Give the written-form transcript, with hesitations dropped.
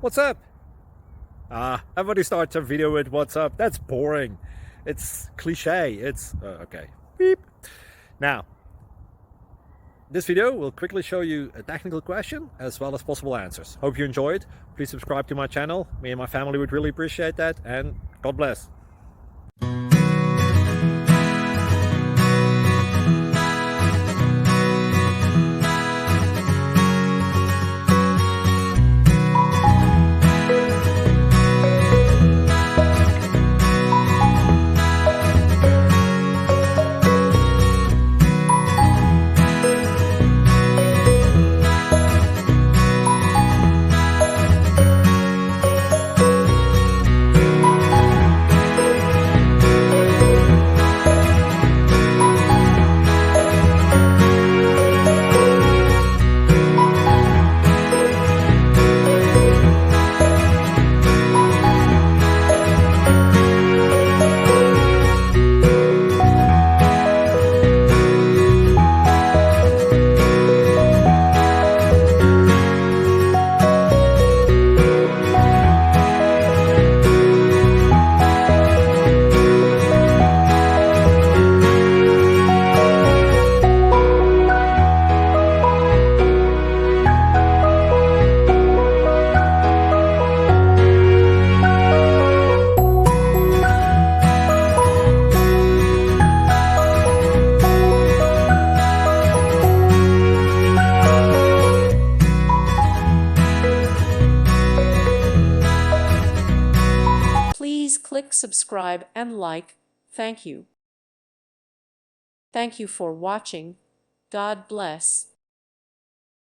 What's up? Everybody starts a video with what's up. That's boring. It's cliche. It's okay. Beep. Now, this video will quickly show you a technical question as well as possible answers. Hope you enjoyed. Please subscribe to my channel. Me and my family would really appreciate that, and God bless. Please click subscribe and like. Thank you. Thank you for watching. God bless.